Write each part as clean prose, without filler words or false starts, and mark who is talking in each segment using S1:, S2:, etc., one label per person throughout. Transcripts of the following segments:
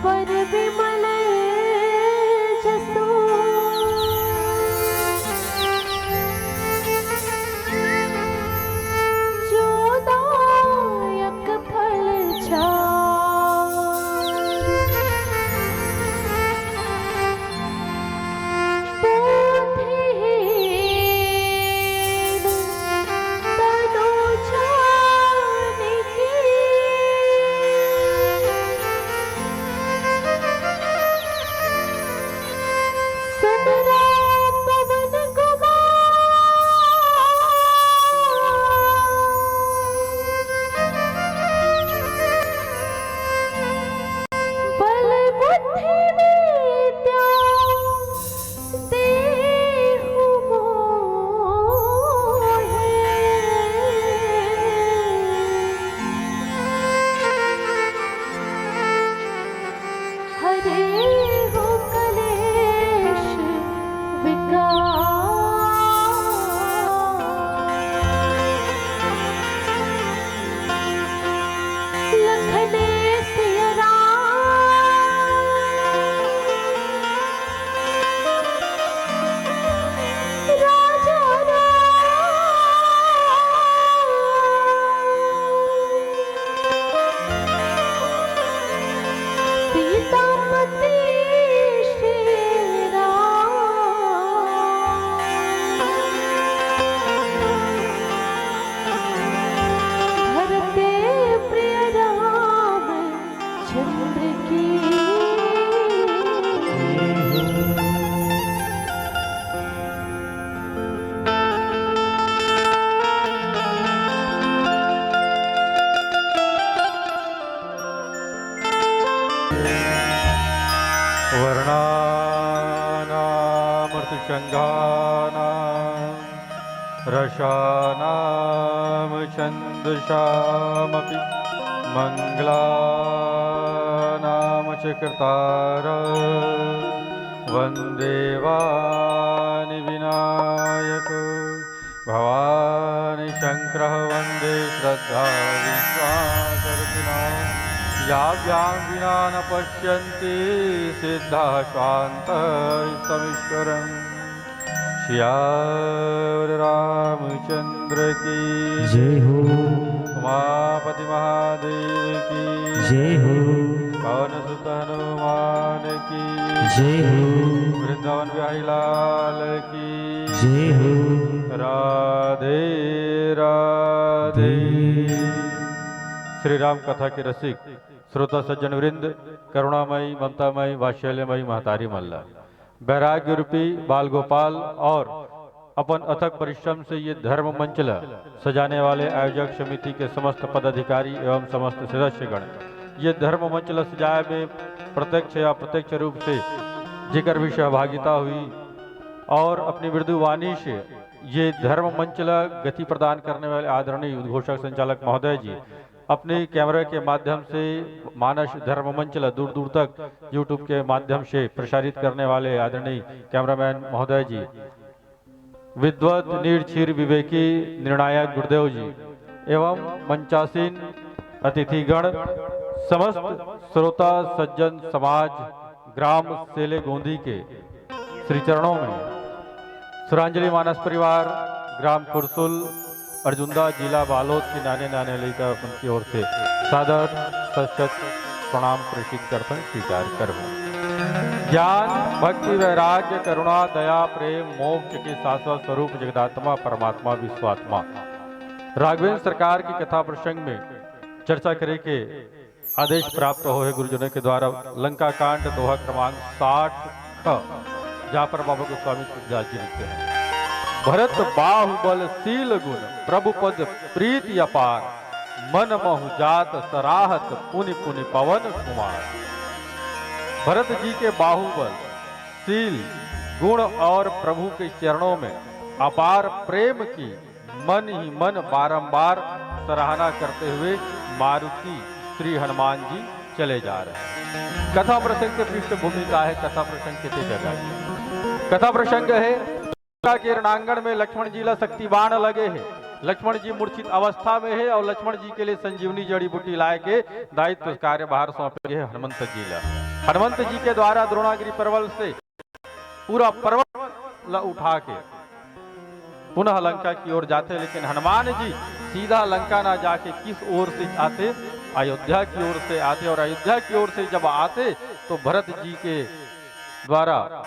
S1: पर विमल जसो जोदायक फल
S2: वर्णानामर्तचङ्गानां रसानां छन्दसामपि मङ्गलानां च कर्तार वन्दे वाणि विनायक भवानि शङ्करः वन्दे श्रद्धा विश्वासरतिनां याभ्यां विना न पश्यन्ति सिद्धाः स्वान्तः समीश्वरम् श्याम रामचंद्र की
S3: जय हो।
S2: उमापति महादेव की
S3: जय हो।
S2: पवन सुत हनुमान की
S3: जय हो।
S2: वृंदावन बिहारी लाल की
S3: जय हो।
S2: राधे राधे। श्री राम कथा के रसिक श्रोता सज्जन वृंद, करुणामयी ममतामयी वात्सल्यमयी महतारी मल्ला, वैराग्य रूपी बाल गोपाल और अपन अथक परिश्रम से ये धर्म मंचला सजाने वाले आयोजक समिति के समस्त पदाधिकारी एवं समस्त सदस्यगण, ये धर्म मंचला सजाए में प्रत्यक्ष या प्रत्यक्ष रूप से जिक्र भी सहभागिता हुई और अपनी मृदु वाणी से ये धर्म मंचला गति प्रदान करने वाले आदरणीय उद्घोषक संचालक महोदय जी, अपने कैमरे के माध्यम से मानस धर्म मंचला दूर दूर तक यूट्यूब के माध्यम से प्रसारित करने वाले आदरणीय कैमरामैन महोदय जी, विद्वत निर्क्षीर विवेकी निर्णायक गुरुदेव जी एवं मंचासीन अतिथिगण, समस्त श्रोता सज्जन समाज ग्राम सेले गोंदी के श्री चरणों में सुरांजलि मानस परिवार ग्राम कुरसुल अर्जुंदा जिला बालोद की नाने नाने लेकर उनकी ओर से सादर सशक्त प्रणाम प्रेषित करते स्वीकार करो। ज्ञान भक्ति वैराग्य करुणा दया प्रेम मोक्ष के शाश्वत स्वरूप जगदात्मा परमात्मा विश्वात्मा राघवेंद्र सरकार की कथा प्रसंग में चर्चा करे के आदेश प्राप्त हो है गुरुजनों के द्वारा। लंका कांड दोहा क्रमांक 60 जहाँ पर बाबा गोस्वामी तुलसीदास जी लिखते हैं, भरत बाहुबल शील गुण प्रभु पद प्रीति अपार मन महु जात सराहत पुनि पुनि पवन कुमार। भरत जी के बाहुबल शील गुण और प्रभु के चरणों में अपार प्रेम की मन ही मन बारंबार सराहना करते हुए मारुति श्री हनुमान जी चले जा रहे हैं। कथा प्रसंग के पृष्ठभूमि का है, कथा प्रसंग कितने जगह कथा प्रसंग है। के रणांगण में लक्ष्मण जी ला शक्ति बाण लगे हैं, लक्ष्मण जी मूर्छित अवस्था में है और लक्ष्मण जी के लिए संजीवनी जड़ी बूटी लाए के दायित्व कार्यभार सौंपे है हनुमंत जी ला। हनुमंत जी के द्वारा द्रोणागिरी पर्वत से पूरा पर्वत उठा के पुनः लंका की ओर जाते, लेकिन हनुमान जी सीधा लंका ना जाके किस ओर से आते, अयोध्या की ओर से आते। और अयोध्या की ओर से जब आते तो भरत जी के द्वारा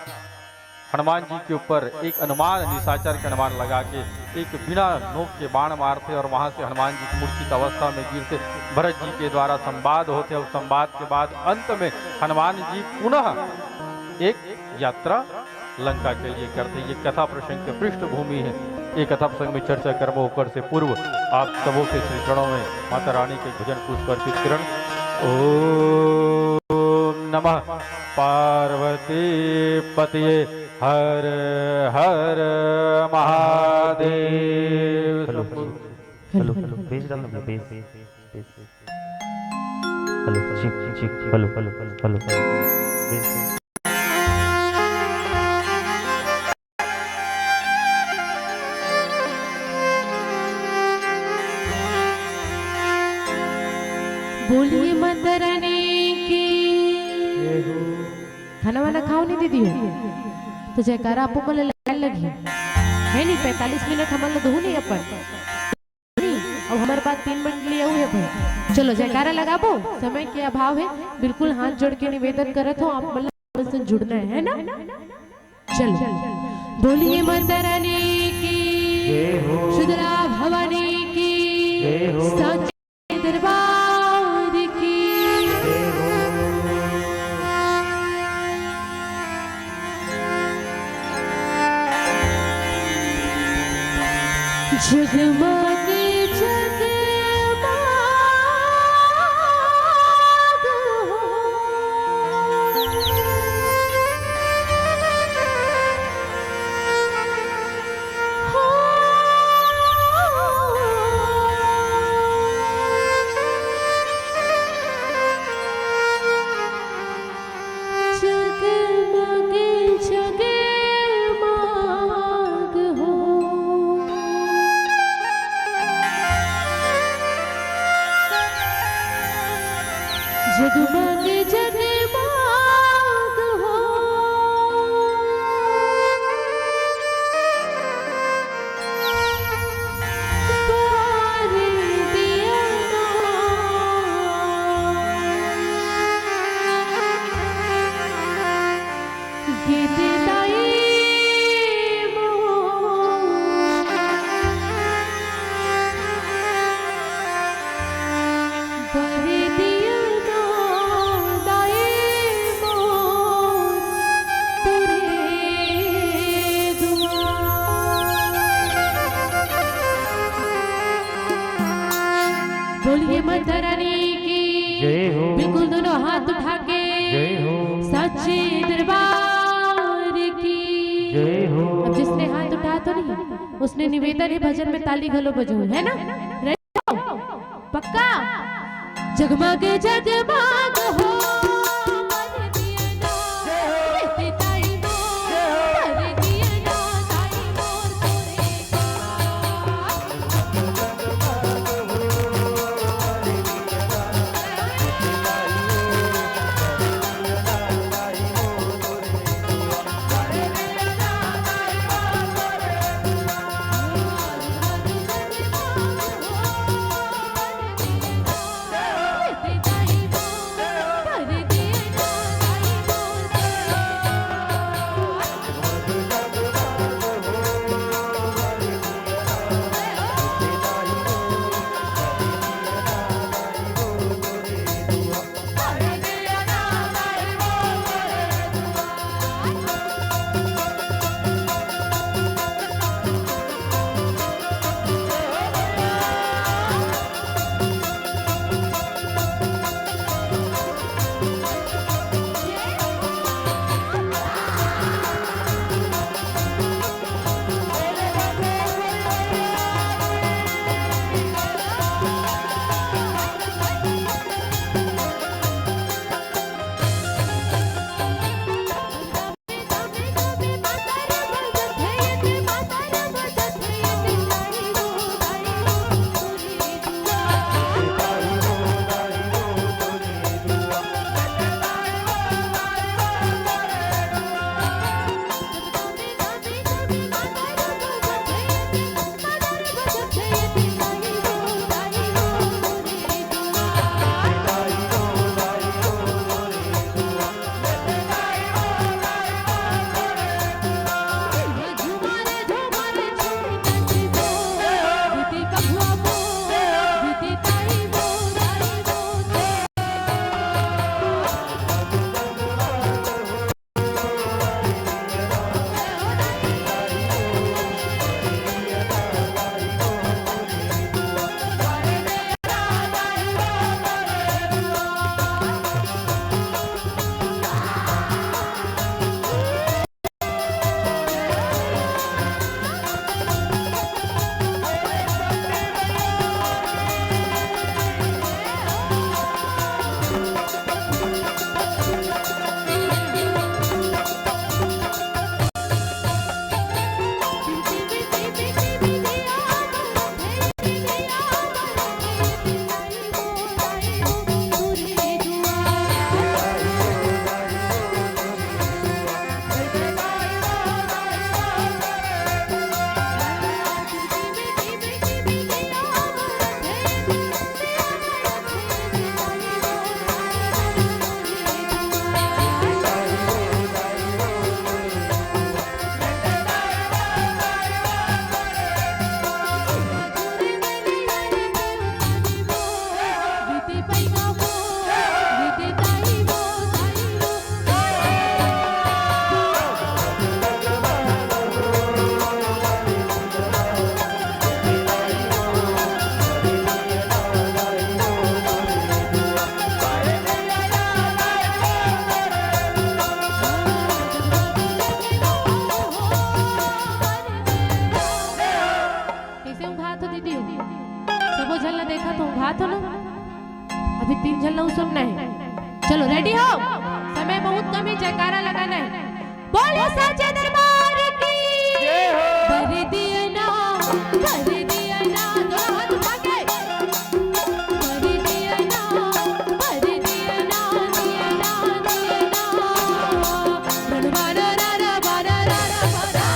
S2: हनुमान जी के ऊपर एक अनुमान, निशाचर के अनुमान लगा के एक बिना नोक के बाण मारते और वहां से हनुमान जी की मूर्छित अवस्था में गिरते। भरत जी के द्वारा संवाद होते और संवाद के बाद अंत में हनुमान जी पुनः एक यात्रा लंका के लिए करते। ये कथा प्रसंग की पृष्ठभूमि है। ये कथा प्रसंग में चर्चा कर्म होकर से पूर्व आप सबों के श्री चरणों में माता रानी के भजन पुष्प अर्पित किरण। ओम नमः पार्वती पतिये हर हर महादेव।
S3: हेलो हेलो भेज रहा हूँ, भेज हेलो चिक चिक हेलो हेलो हेलो भेज।
S1: बोलिए माता रानी की। खाना वाना खाओ नहीं दीदी हो तो जयकारा आपको को लगने लगी है नहीं। 45 मिनट हमारे दो नहीं अपन और हमारे पास 3 मिनट लिए हुए भाई। चलो जयकारा लगाबो, समय के अभाव है। बिल्कुल हाथ जोड़ के निवेदन करत हो आप मतलब से जुड़ना है ना। चलो बोलिए माता रानी की, शुद्रा भवानी की, साचे दरबार जगमग जगमग जगमग जगमग हो, बार दिया ना गीत लाई बोलिए माता रानी की
S3: जय हो।
S1: बिल्कुल दोनों हाथ उठा के
S3: जय हो।
S1: सच्चे दरबार की
S3: जय हो।
S1: अब जिसने हाथ उठा तो नहीं उसने निवेदन है भजन में ताली घलो बजाओ, है ना? रेडी हो? पक्का? जगमग जगमग हो समय बहुत कम है, जयकारा लगाना है। बोले साचे दरबार की कर दिया ना, कर दिया ना, दोनों हाथ उठा के कर दिया ना, कर दिया ना, दिया ना, दिया ना, रणवारा रा रा बारा रा रा बारा।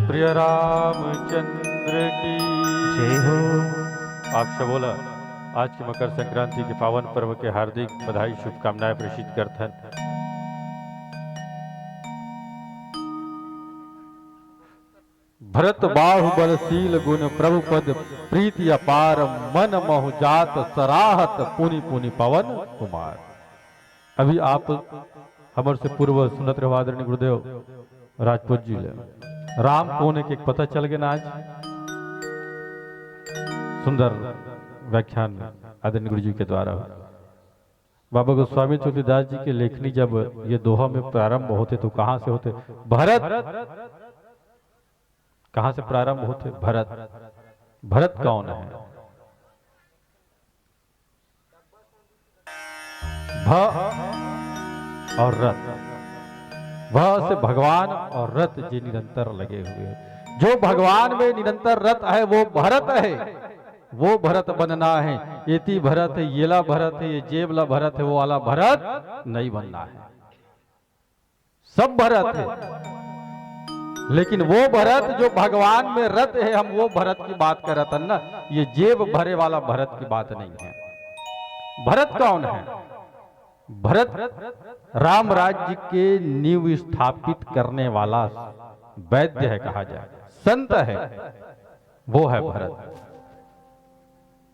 S2: प्रिय रामचंद्र की
S3: जय हो।
S2: आप सबोला आज की मकर संक्रांति के पावन पर्व के हार्दिक बधाई शुभकामनाएं प्रेषित करते हैं। भरत बाहुबलशील गुण प्रभुपद प्रीति अपार मन महु जात सराहत पुनि पुनि पवन कुमार। अभी आप हमारे से पूर्व सुनत रहो आदरणीय गुरुदेव राजपूत जी ले राम कौन एक पता चल गया ना। आज सुंदर व्याख्यान आदरणीय गुरु जी के द्वारा बाबा गोस्वामी तुलसीदास जी के लेखनी जब ये दोहा में प्रारंभ होते तो कहां से होते? भरत, कहां से प्रारंभ होते? भरत। भरत कौन है? भ और रत, वह से भगवान और रत जी निरंतर लगे हुए। जो भगवान में निरंतर रत है वो भरत है, वो भरत बनना है। एती भरत है, येला भरत है, ये जेबला भरत है, वो वाला भरत नहीं बनना है। सब भरत है, लेकिन वो भरत जो भगवान में रत है, हम वो भरत की बात कर रहे थे ना। ये जेब भरे वाला भरत की बात नहीं है। भरत कौन है? भरत राम राज्य के नींव स्थापित करने वाला वैद्य है, कहा जाए संत है, वो है भरत।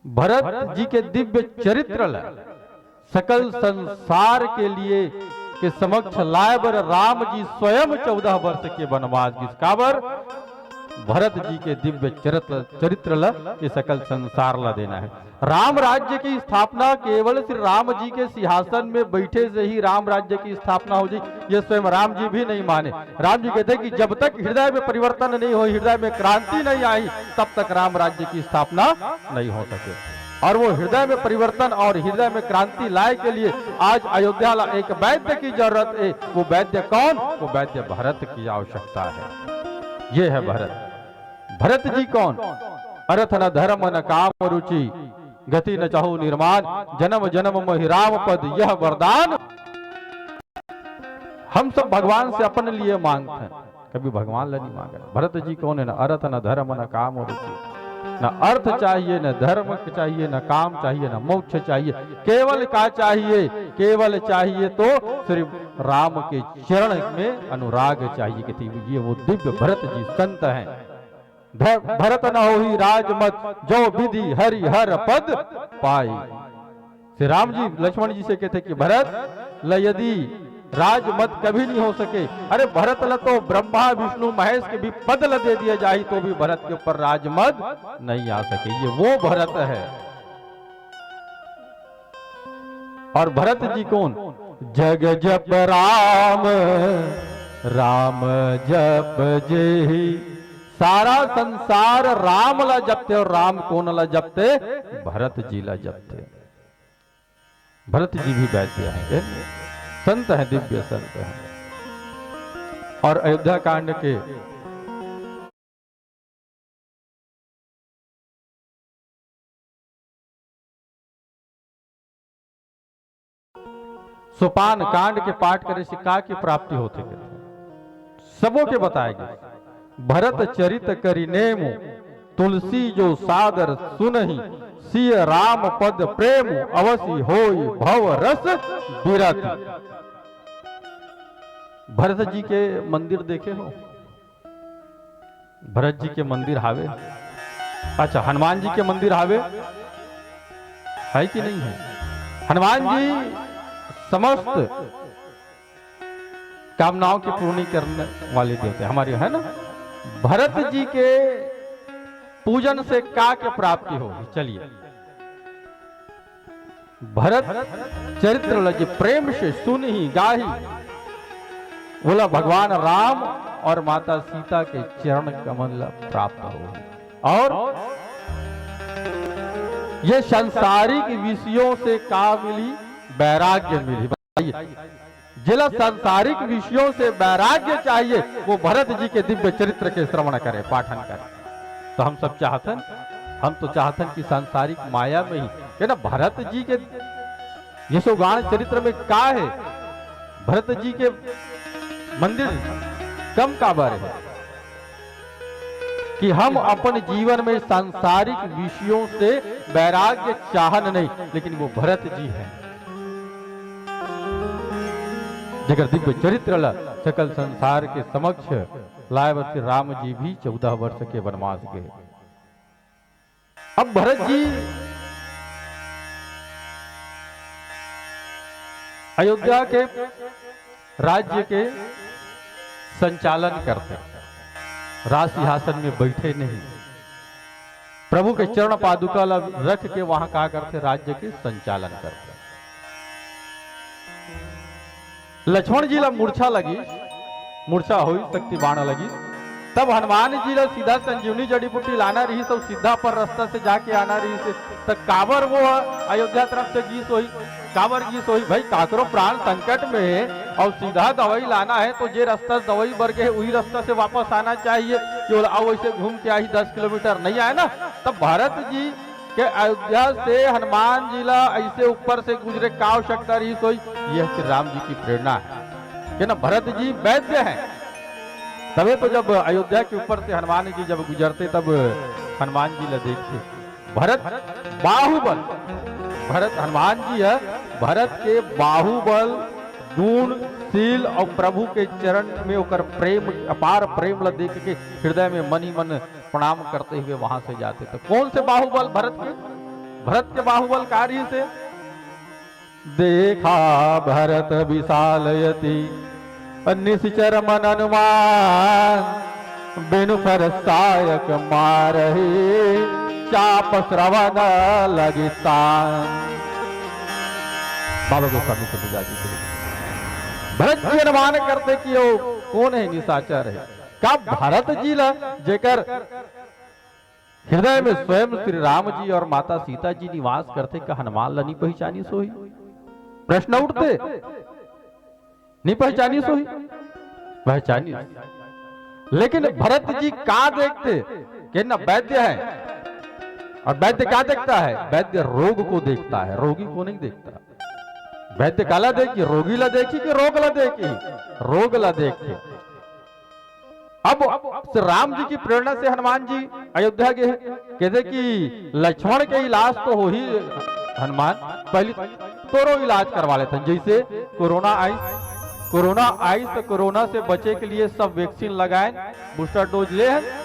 S2: भरत जी के दिव्य चरित्र सकल संसार के लिए के समक्ष लाए बर राम जी स्वयं 14 वर्ष के वनवास जिसकावर भरत जी के दिव्य चरित्र ये सकल संसार ला देना है। राम राज्य की स्थापना केवल श्री राम जी के सिंहासन में बैठे से ही राम राज्य की स्थापना हो जाए, ये स्वयं राम जी भी नहीं माने। राम जी कहते कि जब तक हृदय में परिवर्तन नहीं हो, हृदय में क्रांति नहीं आई, तब तक राम राज्य की स्थापना नहीं हो सके। और वो हृदय में परिवर्तन और हृदय में क्रांति लाए के लिए आज अयोध्या ला एक वैद्य की जरूरत है। वो वैद्य कौन? वो वैद्य भरत की आवश्यकता है। ये है भरत। भरत जी कौन? अर्थ न धर्म न काम रुचि, गति न चाहू निर्माण, जन्म जन्म मोहि राम पद यह वरदान। हम सब भगवान से अपने लिए मांगते हैं, कभी भगवान ला नहीं मांगे। भरत जी कौन है? न अर्थ न धर्म न काम रुचि, न अर्थ चाहिए, न धर्म चाहिए, न काम चाहिए, न मोक्ष चाहिए। केवल का चाहिए? केवल चाहिए तो सिर्फ राम के चरण में अनुराग चाहिए। कि ये वो दिव्य भरत जी संत हैं। भरत न होई राजमत, जो विधि हरि हर पद पाई। श्री राम जी लक्ष्मण जी से कहते कि भरत ल यदि राजमत कभी नहीं हो सके, अरे भरत ल तो ब्रह्मा विष्णु महेश के भी पद ल दे दिया जाए तो भी भरत के ऊपर राजमत नहीं आ सके। ये वो भरत है। और भरत जी कौन? जग जप राम, राम जप जेहि सारा संसार राम ला जपते और राम कौन ला जपते? भरत जी ला जपते। भरत जी भी वैद्य हैं, संत हैं, दिव्य संत हैं। और अयोध्या कांड के सोपान कांड के पाठ करे से का की प्राप्ति होते सबों के बताएंगे। भरत चरित करि नेमु, तुलसी जो सादर सुनहि, सिय राम पद प्रेम, अवसि होई भव रस बिरति। भरत जी के मंदिर देखे हो? भरत जी के मंदिर हावे? अच्छा, हनुमान जी के मंदिर हावे है कि नहीं है? हनुमान जी समस्त कामनाओं की पूर्ति करने वाले देवते हमारे है ना। भरत जी के पूजन से का के प्राप्ति होगी? चलिए, भरत चरित्र लज प्रेम से सुन ही गाही, बोला भगवान राम और माता सीता के चरण कमल प्राप्त हो। और ये सांसारिक विषयों से का मिली? वैराग्य मिली। बताइए, जिला सांसारिक विषयों से वैराग्य चाहिए वो भरत जी के दिव्य चरित्र के श्रवण करे, पाठन करे। तो हम सब चाहतन, हम तो चाहतन कि सांसारिक माया में ही है ना। भरत जी के यशोगान चरित्र में का है? भरत जी के मंदिर कम का बारे है कि हम अपन जीवन में सांसारिक विषयों से वैराग्य चाहन नहीं, लेकिन वो भरत जी हैं जगह दिव्य चरित्र ला सकल संसार के समक्ष लाए। श्री राम जी भी 14 वर्ष के वनवास गए। अब भरत जी अयोध्या के राज्य के संचालन करते, राज सिंहासन में बैठे नहीं, प्रभु के चरण पादुका रख के वहां क्या करते? राज्य के संचालन करते। लक्ष्मण जी ला मूर्छा लगी, मूर्छा हुई, शक्ति बाण लगी, तब हनुमान जी ला सीधा संजीवनी जड़ी बूटी लाना रही, सब सीधा पर रास्ता से जाके आना रही से तब काबर वो अयोध्या तरफ से गीस हुई, काबर गीस हुई भाई काकरो प्राण संकट में है और सीधा दवाई लाना है तो जे रास्ता दवाई बढ़ गए वही रास्ता से वापस आना चाहिए, केवल आओ वैसे घूम के आई 10 किलोमीटर नहीं आए ना। तब भारत जी के अयोध्या से हनुमान जी ला ऐसे ऊपर से गुजरे का आवश्यकता रही सोई? यह श्री राम जी की प्रेरणा है कि ना भरत जी वैद्य हैं। तभी तो जब अयोध्या के ऊपर से हनुमान जी जब गुजरते तब हनुमान जी ला देखते भरत बाहुबल, भरत हनुमान जी है भरत के बाहुबल गुण शील और प्रभु के चरण में होकर प्रेम, अपार प्रेम ला देख के हृदय में मन ही मन प्रणाम करते हुए वहां से जाते। तो कौन से बाहुबल? भरत के, भरत के बाहुबल कार्य से देखा भरत विशालयति निश्चर मन अनुमान, बिनु फर सायक मारही चाप श्रवण लगितान। बाबा गोस्वामी को बुझा दी। भरत जी अनुमान करते कि वो कौन है? निशाचर है। का भरत जी ला जेकर हृदय में स्वयं श्री राम जी और माता सीता जी निवास करते, का हनुमान ला नहीं पहचानी सोई? प्रश्न उठते, नहीं पहचानी सोई? पहचानी। लेकिन भरत जी का देखते कि ना वैद्य है, और वैद्य क्या देखता है? वैद्य रोग को देखता है, रोगी को नहीं देखता। वैद्य काला देखी, रोगी ला देखी कि रोग ला देखी? रोग ला देखे। अब राम जी की प्रेरणा से हनुमान जी अयोध्या गए, कहते कि लक्ष्मण के इलाज तो हो ही, हनुमान पहले तोरो इलाज करवा लेते हैं। जैसे कोरोना आई तो कोरोना से बचे के लिए सब वैक्सीन लगाए, बूस्टर डोज ले हैं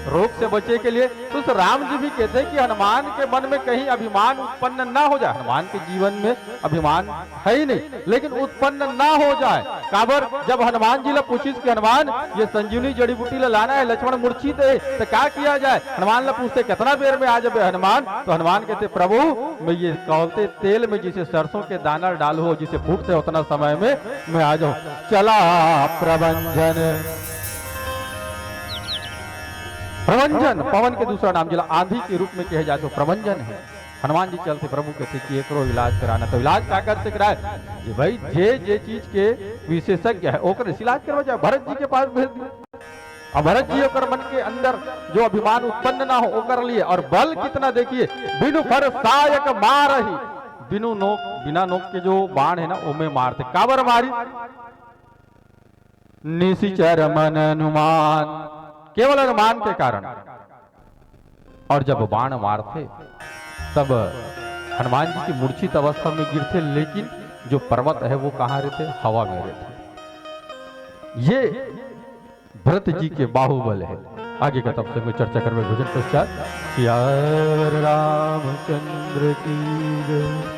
S2: रोग से बचे के लिए। तो राम जी भी कहते हैं कि हनुमान के मन में कहीं अभिमान उत्पन्न ना हो जाए। हनुमान के जीवन में अभिमान है ही नहीं, लेकिन उत्पन्न ना हो जाए। काबर जब हनुमान जी ला पूछी कि हनुमान ये संजीवनी जड़ी बूटी ला लाना है, लक्ष्मण मूर्छित है तो क्या किया जाए? हनुमान ला पूछते कितना देर में आ जाए हनुमान? तो हनुमान कहते प्रभु मैं ये कहते तेल में जिसे सरसों के दाना डालो हो, जिसे फूटते उतना समय में मैं आ जाऊं। चला प्रभंजन प्रवंजन, पवन के दूसरा नाम जिला आंधी के रूप में कहे जाए तो प्रवंजन है। हनुमान जी चलते प्रभु कहते कि एकरो इलाज कराना, तो इलाज क्या कर से कराए कि भाई जे चीज के विशेषज्ञ है ओकर इलाज करवा जाए। भरत जी के पास भेज दिया, और भरत जी ओकर मन के अंदर जो अभिमान उत्पन्न ना हो ओकर लिए, और बल कितना देखिए, बिनु फर सायक मारही, बिनु नोक, बिना नोक के जो बाण है ना वो में मारते, काबर मारी, निशिचर मन अनुमान, केवल अनुमान के कारण। और जब बाण मारते तब हनुमान जी की मूर्छित अवस्था में गिरते, लेकिन जो पर्वत है वो कहाँ रहते, हवा में रहते। ये भरत जी के बाहुबल है। आगे का तब से मैं चर्चा कर भोजन पश्चात। सियावर रामचंद्र की जय।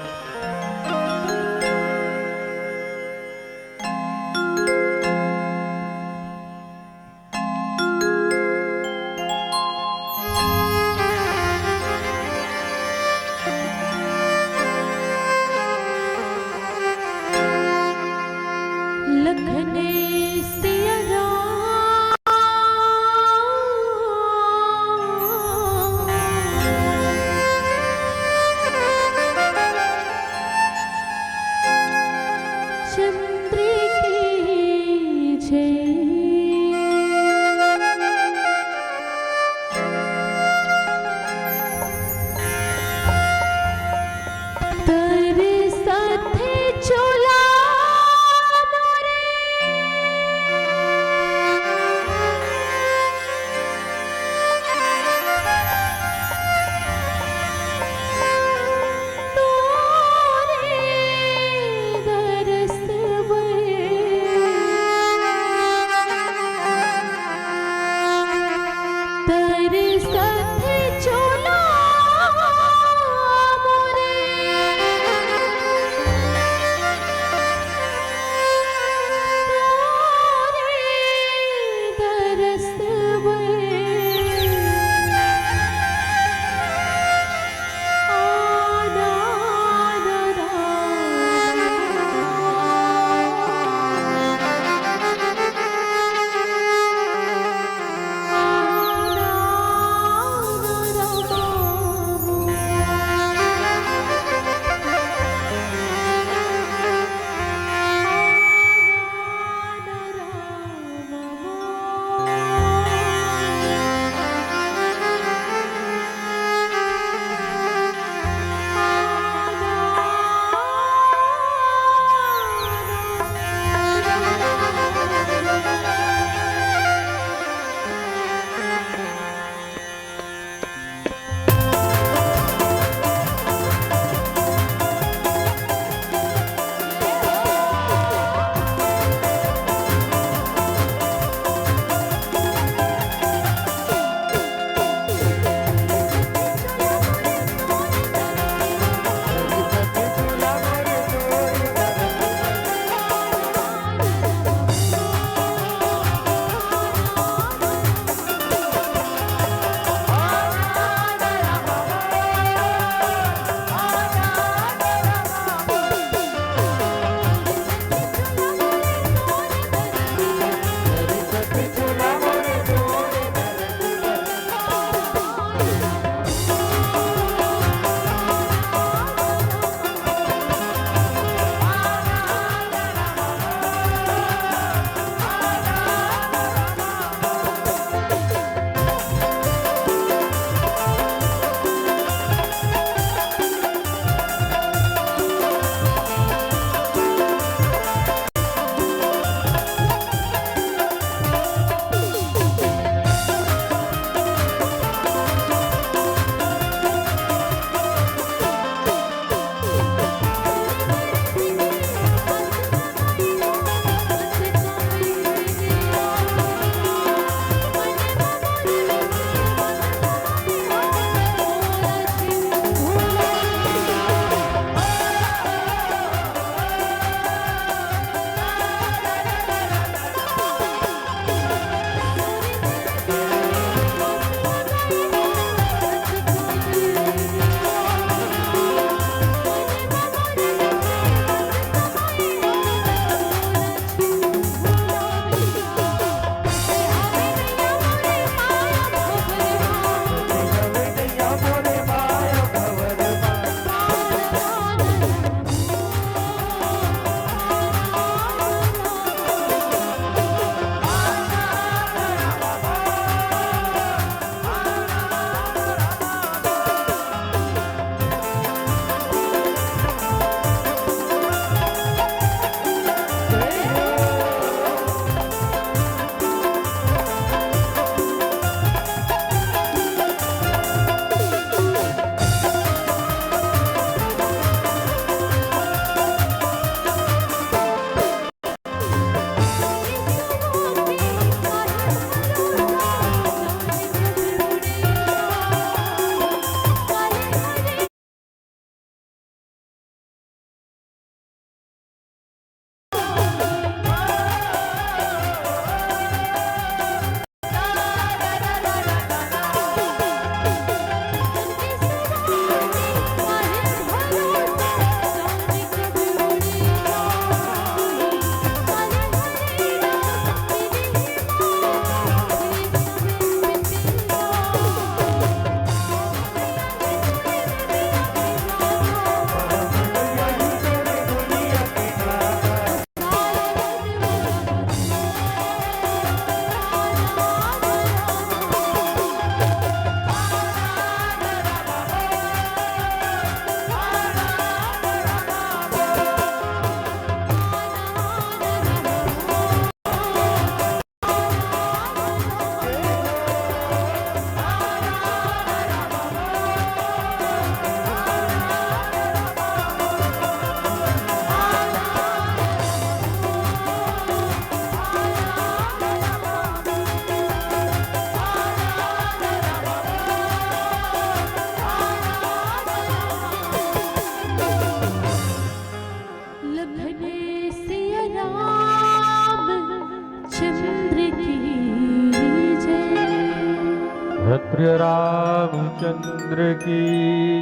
S2: प्रिय रामचंद्र की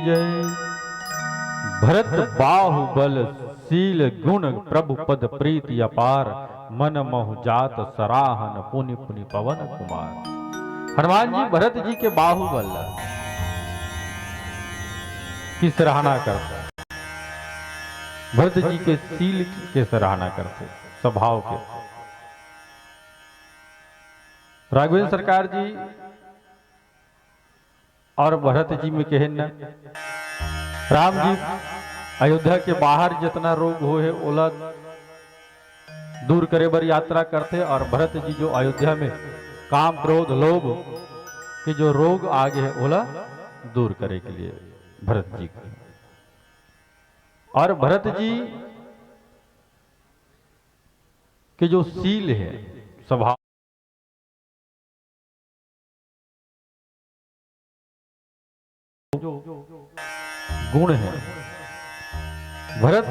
S2: जय। भरत बाहुबल शील गुण प्रभु पद प्रीति अपार, मन मोह जात सराहन पुनि पुनि पवन कुमार। हनुमान जी भरत जी के बाहुबल की सराहना करते, भरत जी के शील के सराहना करते, स्वभाव के। राघवेंद्र सरकार जी और भरत जी में कहे न, राम जी अयोध्या के बाहर जितना रोग हो है ओला दूर करे बर यात्रा करते, और भरत जी जो अयोध्या में काम क्रोध लोभ के जो रोग आगे है ओला दूर करे के लिए भरत जी का। और भरत जी के जो शील है, स्वभाव गुण है, भरत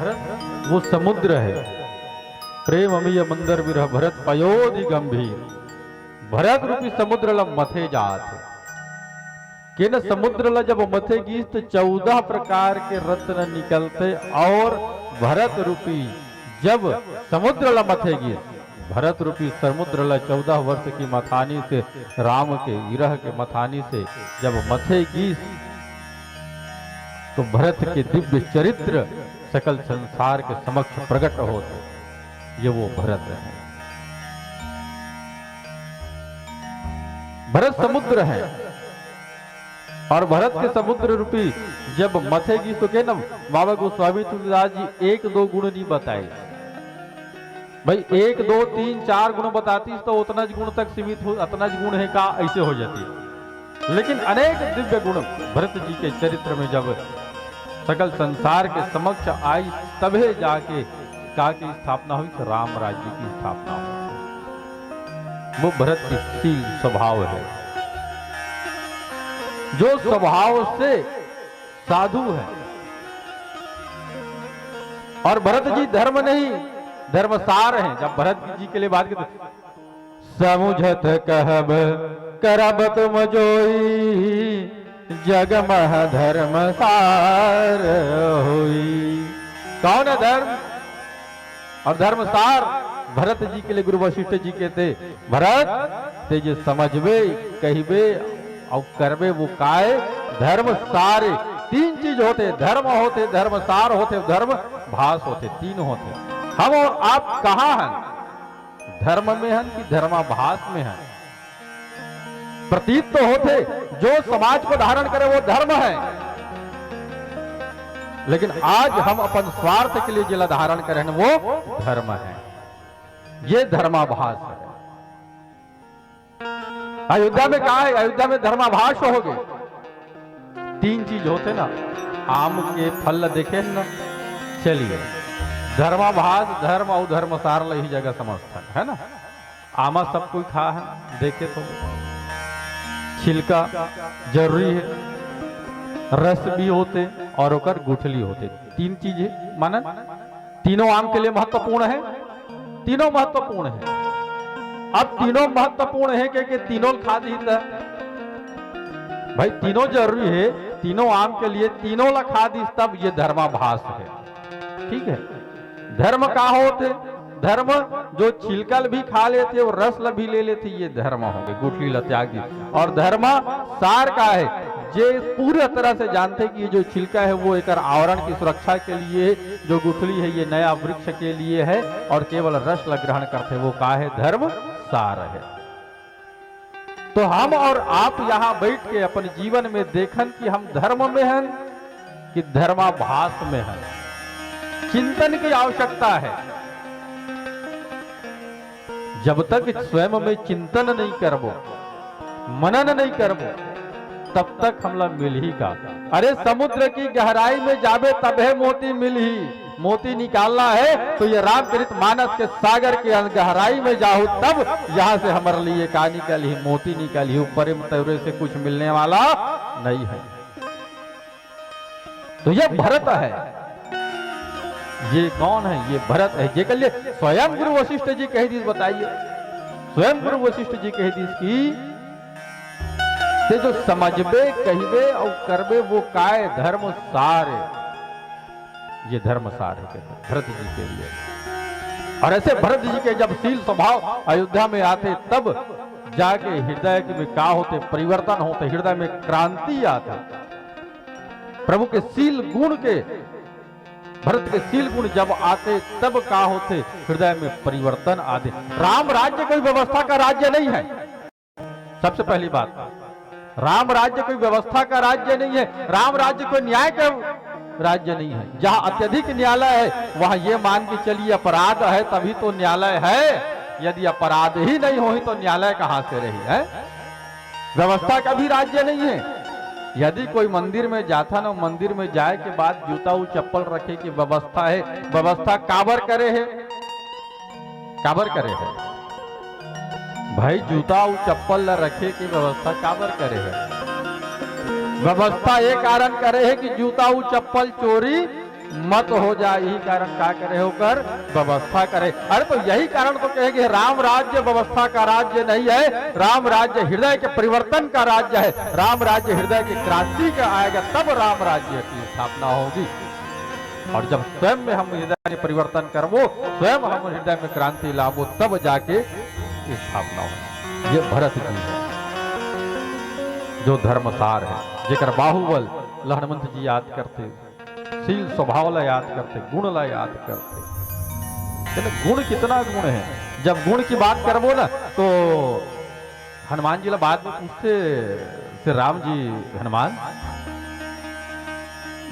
S2: वो समुद्र है, प्रेम अमीय मंदर विरह भरत पयोधि गंभीर। भरत रूपी समुद्र ला मथे जात के न समुद्र ला जब मथे गीस तो 14 प्रकार के रत्न निकलते, और भरत रूपी जब समुद्र ला मथे गीस, भरत रूपी समुद्र ला 14 वर्ष की मथानी से, राम के विरह के मथानी से जब मथे गीस, तो भरत के दिव्य चरित्र सकल संसार के समक्ष प्रकट होते, ये वो भरत है। भरत समुद्र है, और भरत के समुद्र रूपी जब मथेगी तो क्या ना, बाबा गोस्वामी तुलसीदास जी 1-2 गुण नहीं बताए भाई, 1 2 3 4 गुण बताती तो उतना गुण तक सीमित हो, उतना गुण है का ऐसे हो जाती। लेकिन अनेक दिव्य गुण भरत जी के चरित्र में जब सकल संसार के समक्ष आई, तभी जाके का की स्थापना हुई, तो राम राज्य की स्थापना हुई। वो भरत की शील स्वभाव है, जो स्वभाव से साधु है। और भरत जी धर्म नहीं धर्मसार हैं। जब भरत जी के लिए बात करते, समुझत कहब करब तुम जोई, जग मह धर्म सार होई। कौन है धर्म और धर्मसार? भरत जी के लिए गुरु वशिष्ठ जी कहते, भरत ते जे समझबे कहबे और करबे वो काय धर्म सारे। 3 चीज होते, धर्म होते, धर्मसार होते, धर्म भास होते, 3 होते। हम और आप कहाँ हैं? धर्म में हैं कि धर्माभास में हैं? प्रतीत तो होते, जो समाज को धारण करे वो धर्म है, लेकिन आज हम अपन स्वार्थ के लिए जिला धारण करें वो धर्म है। ये धर्माभास है। अयोध्या में कहा है? अयोध्या में धर्माभास हो गए। 3 चीज होते ना, आम के फल देखे ना, चलिए धर्माभास धर्म और धर्मसार ही जगह समझता है ना। आमा सब कोई खा है, देखे तो छिलका जरूरी है, रस भी होते और ओकर गुठली होते। 3 चीजें माना, तीनों आम के लिए महत्वपूर्ण है, तीनों महत्वपूर्ण है। अब तीनों महत्वपूर्ण है कि तीनों खाद हित है भाई, तीनों जरूरी है, तीनों आम के लिए, तीनों ला खाद, तब ये धर्माभास है। ठीक है, धर्म का होते, धर्म जो छिलकल भी खा लेते और रस भी ले लेते, ये धर्म हो गए, गुठली ला त्याग दी। और धर्म सार का है, जे पूरे तरह से जानते कि ये जो छिलका है वो एक आवरण की सुरक्षा के लिए, जो गुठली है ये नया वृक्ष के लिए है, और केवल रस ला ग्रहण करते, वो का है? धर्म सार है। तो हम और आप यहाँ बैठ के अपन जीवन में देखन कि हम धर्म में हैं कि धर्माभास में हैं। चिंतन की आवश्यकता है। जब तक स्वयं में चिंतन नहीं करबो, मनन नहीं करबो, तब तक हमला मिल ही का। अरे समुद्र की गहराई में जाबे तबे मोती मिल ही, मोती निकालना है तो ये रामचरित मानस के सागर के गहराई में जाओ, तब यहाँ से हमारे लिए का निकल ही, मोती निकल ही। ऊपर तौरे से कुछ मिलने वाला नहीं है। तो ये भरत है। ये कौन है? ये भरत है। ये कल स्वयं गुरु वशिष्ठ जी कह दी, बताइए, स्वयं गुरु वशिष्ठ जी कह दी कि ते जो समझबे कहिबे और करबे वो काय धर्म सार, ये धर्म सार है कहते हैं भरत जी के लिए। और ऐसे भरत जी के जब शील स्वभाव अयोध्या में आते तब जाके हृदय में का होते परिवर्तन होते, हृदय में क्रांति आते। प्रभु के शील गुण के, भरत के शील गुण जब आते तब का होते हृदय में परिवर्तन आते। राम राज्य कोई व्यवस्था का राज्य नहीं है। सबसे पहली बात, राम राज्य कोई व्यवस्था का राज्य नहीं है। राम राज्य कोई न्याय का राज्य नहीं है। जहां अत्यधिक न्यायालय है वहां ये मान के चलिए अपराध है तभी तो न्यायालय है। यदि अपराध ही नहीं हो तो न्यायालय कहां से रही है। व्यवस्था का भी राज्य नहीं है। यदि कोई मंदिर में जाता ना, मंदिर में जाए के बाद जूता चप्पल रखे की व्यवस्था है, व्यवस्था काबर करे है, काबर करे है भाई, जूता चप्पल रखे की व्यवस्था काबर करे है। व्यवस्था ये कारण करे है कि जूता चप्पल चोरी मत हो जाए, यही कारण क्या करे होकर व्यवस्था करे। अरे तो यही कारण तो कहेंगे राम राज्य व्यवस्था का राज्य नहीं है। राम राज्य हृदय के परिवर्तन का राज्य है। राम राज्य हृदय की क्रांति का आएगा तब राम राज्य की स्थापना होगी। और जब स्वयं में हम हृदय में परिवर्तन करवो, स्वयं हम हृदय में क्रांति लावो, तब जाके स्थापना होगी। ये भरत जी है जो धर्मसार है, जेकर बाहुबल हनुमंत जी याद करते, शील स्वभाव ला याद करते, गुण ला याद करते। गुण कितना गुण है। जब गुण की बात करबो ना तो हनुमान जी ला बाद में पूछते श्री राम जी, हनुमान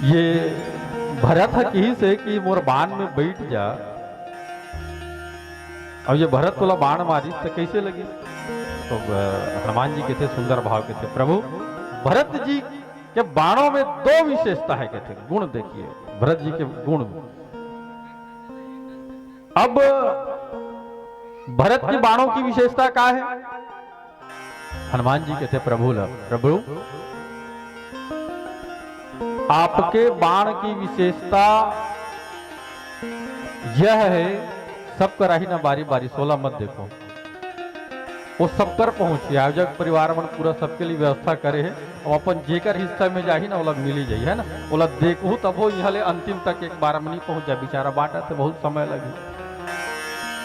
S2: ये भरत की से कि मोर बाण में बैठ जा, और ये भरत तोला बाण मारी तो कैसे लगी। तो हनुमान जी कहते सुंदर भाव कहते, प्रभु भरत जी के बाणों में दो विशेषता है कहते, गुण देखिए भरत जी के गुण। अब भरत के बाणों की विशेषता क्या है। हनुमान जी कहते प्रभु आपके बाण की विशेषता यह है, सब कराही ना बारी बारी 16 मत देखो, वो सब कर पहुंचे आयोजक परिवार मन पूरा सबके लिए व्यवस्था करे है। और अपन जेकर हिस्सा में जाही ना वो लोग मिली जाई है ना, वो लोग देखू तब हो यहाँ ले अंतिम तक एक बार में नहीं पहुंच जाए, बेचारा बांटा तो बहुत समय लगे।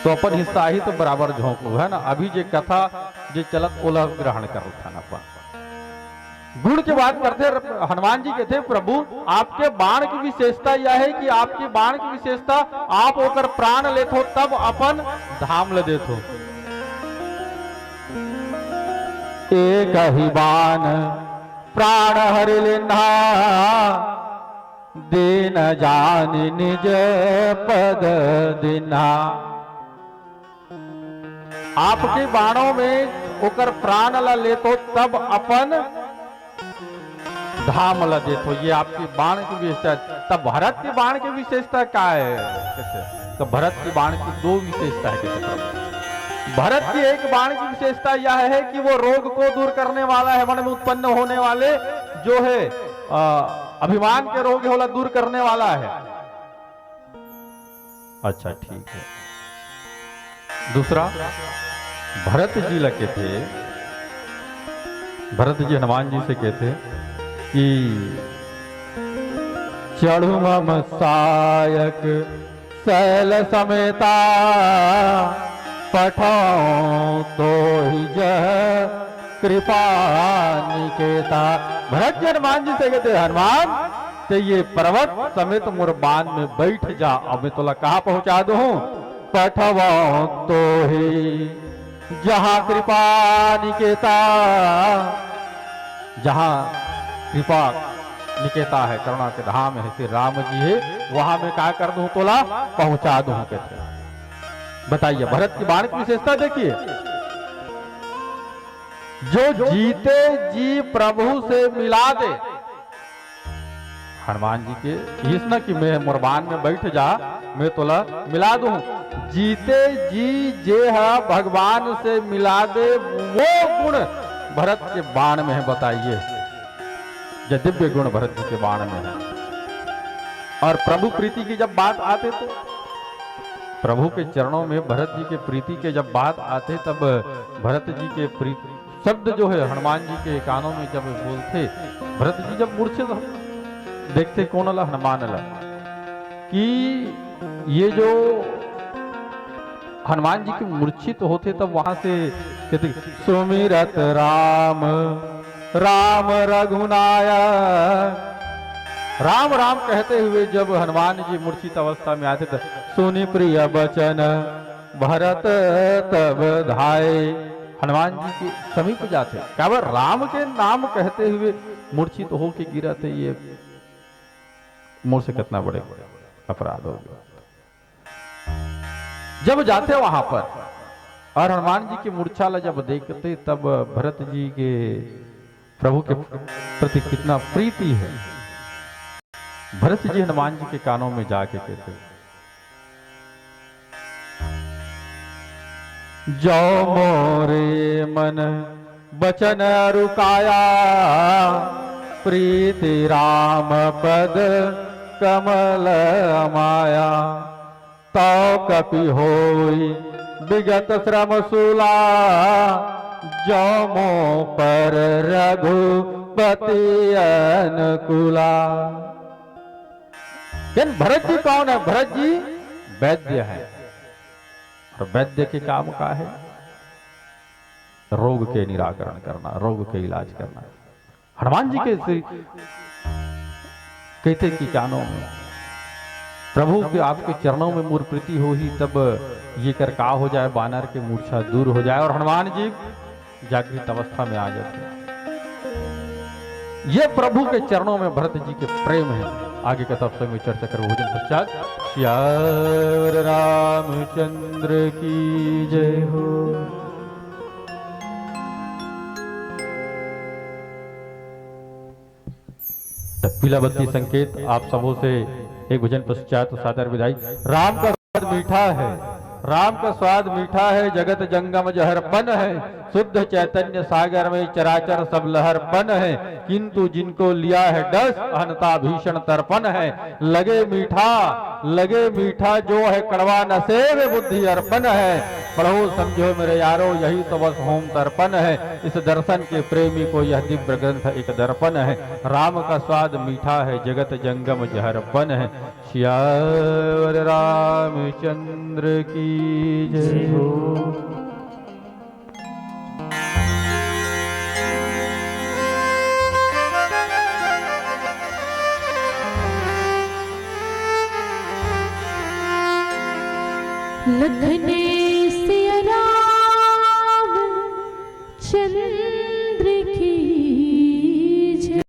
S2: तो अपन हिस्सा ही तो बराबर झोंक लो है ना। अभी जे कथा जे चलत वो लोग ग्रहण कर उठाना अपन। गुण की बात करते हनुमान जी कहते प्रभु आपके बाण की विशेषता यह है कि आपके बाण की विशेषता आप होकर प्राण लेतो तब अपन धाम ले देतो। एक ही बाण प्राण हरि लेना, दीन जान निज पद दिना। आपके बाणों में होकर प्राण ला लेतो तब अपन धाम ला देतो। ये आपकी बाण की विशेषता। तब भरत के बाण की विशेषता क्या है कैसे। तो भरत के बाण की दो विशेषता है कैसे। भरत की एक बाण की विशेषता यह है कि वो रोग को दूर करने वाला है, मन में उत्पन्न होने वाले जो है अभिमान के रोग होला दूर करने वाला है। अच्छा ठीक है। दूसरा भरत जी लगे थे, भरत जी हनुमान जी से कहते कि चढ़ू मम सायक शैल समेता, पठाओ तो ही जह कृपा निकेता। भरत जी हनुमान जी से कहते हनुमान ते ये पर्वत समेत मोर बाण में बैठ जा। अब मैं तोला कहाँ पहुंचा दूं। पठवाओ तो ही जहां कृपा निकेता, जहां कृपा निकेता है, करुणा के धाम है, श्री राम जी है, वहां में क्या कर दूं तोला पहुंचा दूं कहते। बताइए भरत की बाण की विशेषता देखिए। जो जीते जी प्रभु से मिला दे। हनुमान जी के इस न कि मैं मुरबान में बैठ जा मैं तोला मिला दूं। जीते जी जे है भगवान से मिला दे, वो गुण भरत के बाण में है। बताइए जो दिव्य गुण भरत जी के बाण में है। और प्रभु प्रीति की जब बात आते तो प्रभु के चरणों में भरत जी के प्रीति के जब बात आते तब भरत जी के शब्द जो है हनुमान जी के कानों में जब बोलते, भरत जी जब मूर्छित देखते कौन अला, हनुमान अला, कि ये जो हनुमान जी के मूर्छित होते तब वहां से कहते सुमिरत राम राम रघुनायक, राम राम कहते हुए जब हनुमान जी मूर्छित अवस्था में आते थे, सुनि प्रिय बचन भरत तब धाये, हनुमान जी के समीप जाते, क्या वह राम के नाम कहते हुए मूर्छित हो के गिरा थे। ये मोर से कितना बड़े अपराध हो गया। जब जाते वहां पर और हनुमान जी की मूर्छा जब देखते, तब भरत जी के प्रभु के प्रति कितना प्रीति है। भरत जी हनुमान जी के कानों में जाके कहते, जो मोरे मन बचन रुकाया, प्रीति राम पद कमल माया, तो कपि होई विगत श्रम सूला, जो मो पर रघुपति अनुकूला। भरत जी कौन है? भरत जी वैद्य है, और वैद्य के काम का है रोग के निराकरण करना, रोग के इलाज करना। हनुमान जी के कहते कि कानों में प्रभु के आपके चरणों में मूर प्रीति हो ही तब ये कर का हो जाए, बानर के मूर्छा दूर हो जाए और हनुमान जी जागृत अवस्था में आ जाते हैं। ये प्रभु के चरणों में भरत जी के प्रेम है। आगे का तब में चर्चा कर भोजन पश्चात। श्यावर रामचंद्र की जय हो। पीला बत्ती संकेत आप सबों से एक भजन पश्चात सादर विदाई। राम का स्वाद मीठा है, राम का स्वाद मीठा है, जगत जंगम जहरपन है, शुद्ध चैतन्य सागर में चराचर सब लहरपन है, किंतु जिनको लिया है डस अहंता भीषण तर्पण है। लगे मीठा जो है कड़वा नशे में बुद्धि अर्पण है, पढ़ो समझो मेरे यारो यही तो बस होम तर्पण है। इस दर्शन के प्रेमी को यह दिव्य ग्रंथ एक दर्पण है। राम का स्वाद मीठा है, जगत जंगम जहरपन है। श्यावर रामचंद्र की जय हो।
S1: लखने सिया राम चंद्र की जय।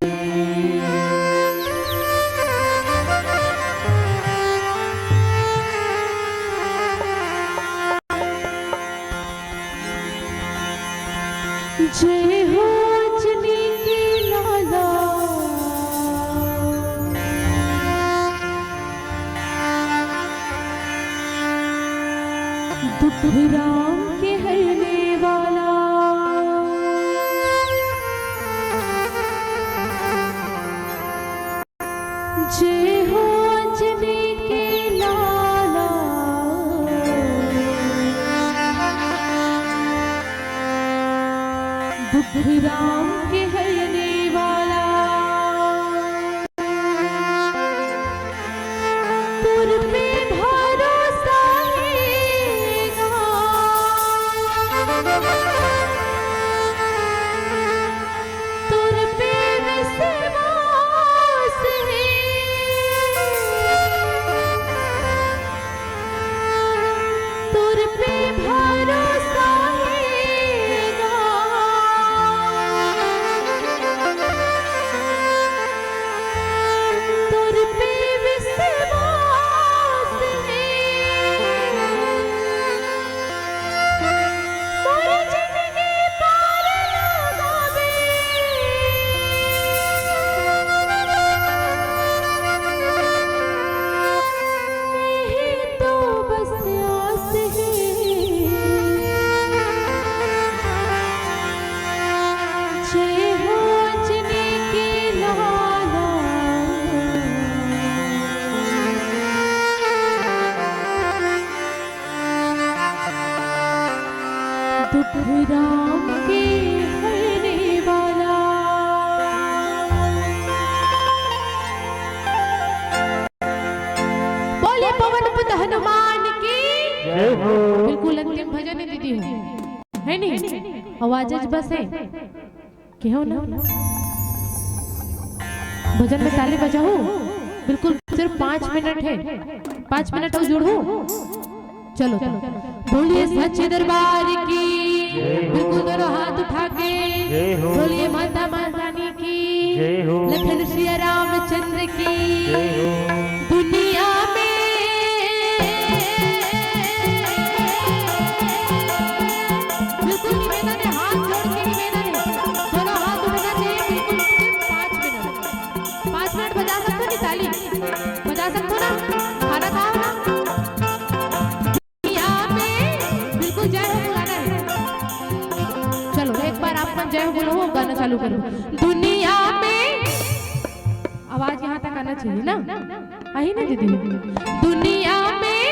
S1: जय हो जनी के लाला, दुख राम के हरने वाला। जय हो जनी के लाला, दुख राम के हरने वाला। तुर पे भरोसा तुर पे विश्वास है, तुर पे भरोसा है। हनुमान की
S3: जय हो।
S1: बिल्कुल अंतिम भजन है दीदी, है नहीं? आवाज बस है कि हो ना भजन में ताली बजाओ। बिल्कुल सिर्फ 5 मिनट है, 5 मिनट और जुड़ो। चलो बोलिए सच्चे दरबार की, बिल्कुल दोनों हाथ उठा के बोलिए माता रानी की, लखन श्री रामचंद्र की। दुनिया में बिल्कुल निवेदन है, हाथ जोड़ के निवेदन है, दोनों हाथ उठना चाहिए। बिल्कुल सिर्फ 5 मिनट, 5 मिनट बजा सकते हो? ताली बजा सकते हो ना? खाना खाओ ना? दुनिया में बिल्कुल जय हो गाना है। चलो एक बार आप सब जय हो बोलो, हो गाना चालू करो। दुनिया में आवाज यहाँ तक आना चाहिए ना? आई ना दीदी? दुनिया में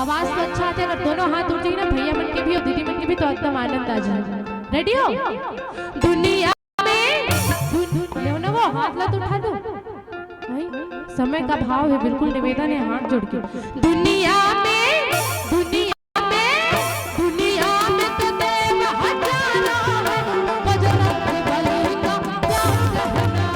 S1: आवाज तो अच्छा आता है, अगर दोनों हाथ उठ जाए ना, भैया मन के भी और दीदी मन के भी, तो एकदम आनंद आ जाए। रेडी हो? दुनिया में ले ना, वो हाथ ला तो उठा दो। समय का भाव है, बिल्कुल निवेदन है, हाथ जोड़ के। दुनिया में तो देव हजारों हैं, बजरंग बली का क्या कहना।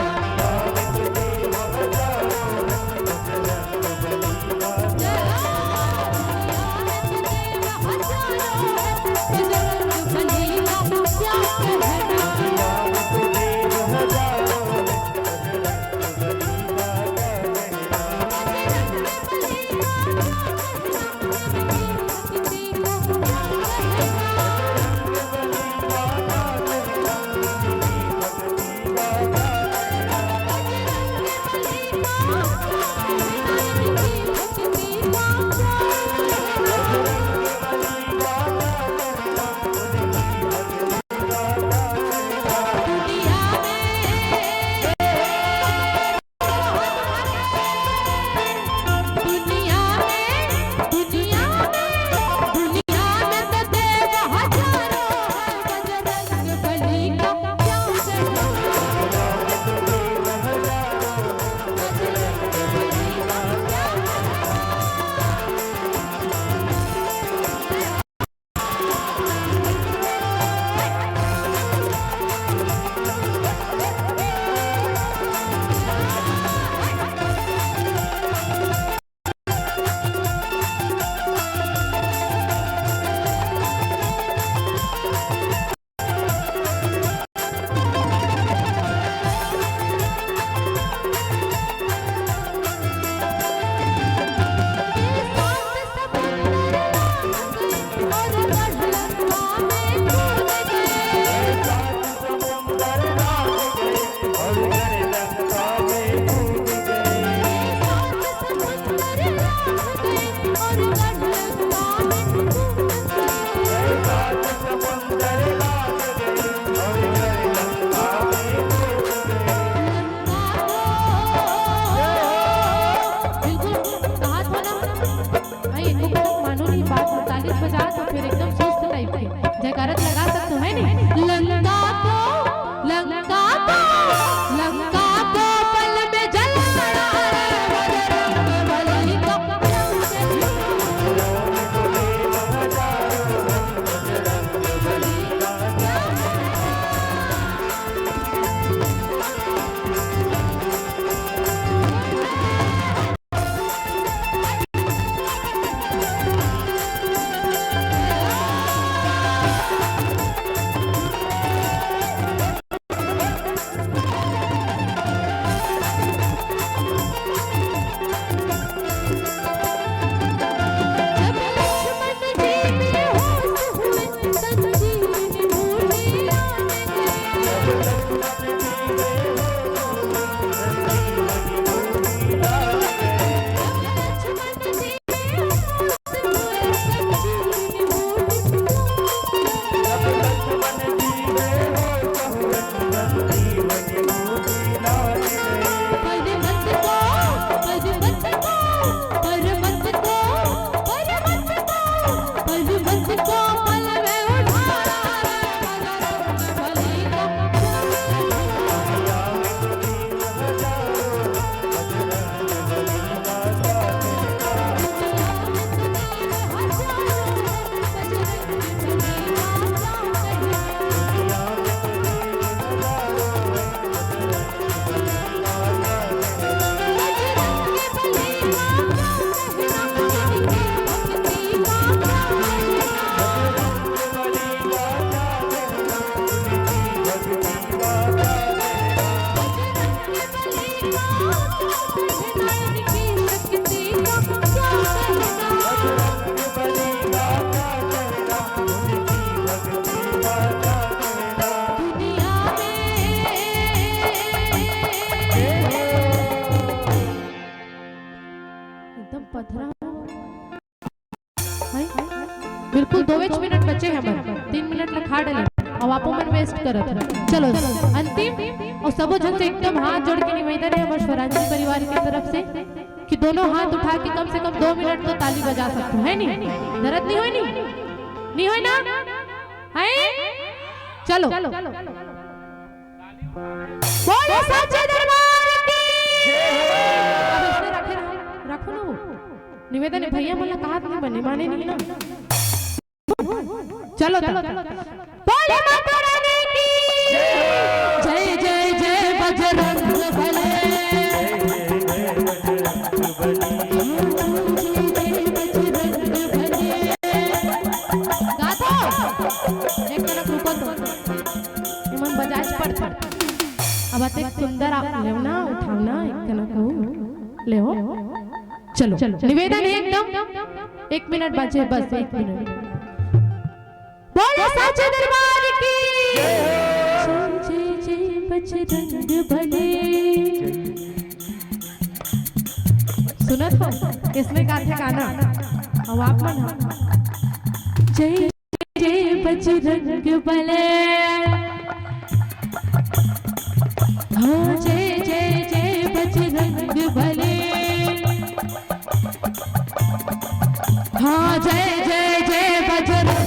S1: बिल्कुल 2 मिनट बचे हैं हमारे 3 मिनट ला खा डाले अब आपो मन वेस्ट करत रहे। चलो अंतिम और सबो जन से एकदम हाथ जोड़ के निवेदन है हमारे स्वराज्य परिवार की तरफ से कि दोनों हाथ उठा के कम से कम 2 मिनट तो ताली बजा सकते हो, है नहीं? दर्द नहीं होई नहीं होई ना है? चलो बोले सच्चे दरबार की अब इसने रखो ना वो निवेदन है भैया मला कहा नहीं बने माने नहीं ना। चलो बोले माता रानी की जय जय जय बजरंग बली गातो एक तना ग्रुप तो इमन बजाज पड़ अब एक सुंदर आप लेव ना उठाओ ना एक तना कहूं ले हो। चलो निवेदन है एकदम 1 मिनट बचे बस 1 मिनट। बोले साचे दरबार की जय जय बजरंग बली सुनत हो इसमें का थे गाना अब आप मन जय जय बजरंग बली हाँ जय जय जय बजरंग बली हाँ जय जय जय बजरंग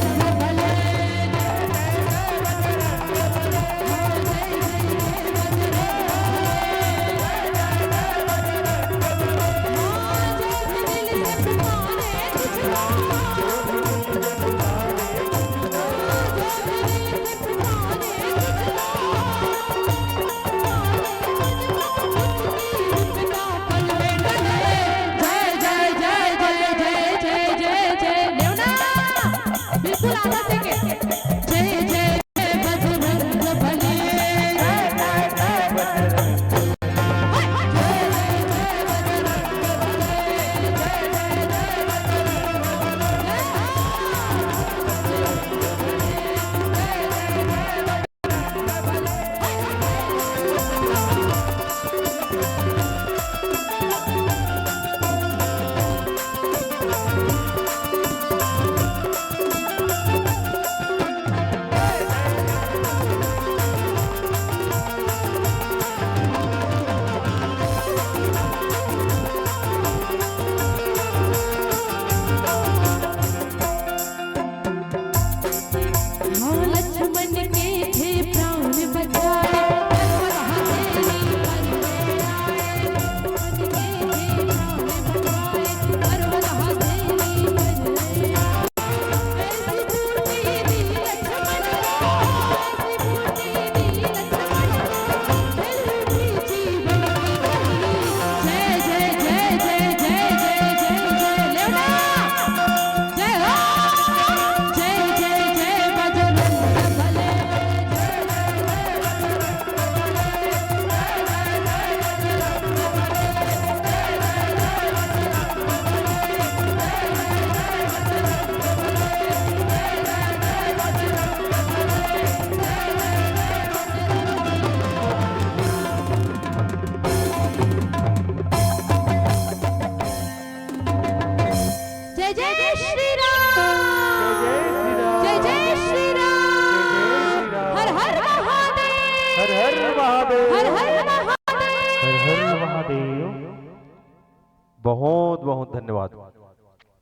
S4: बहुत बहुत धन्यवाद।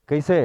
S4: कैसे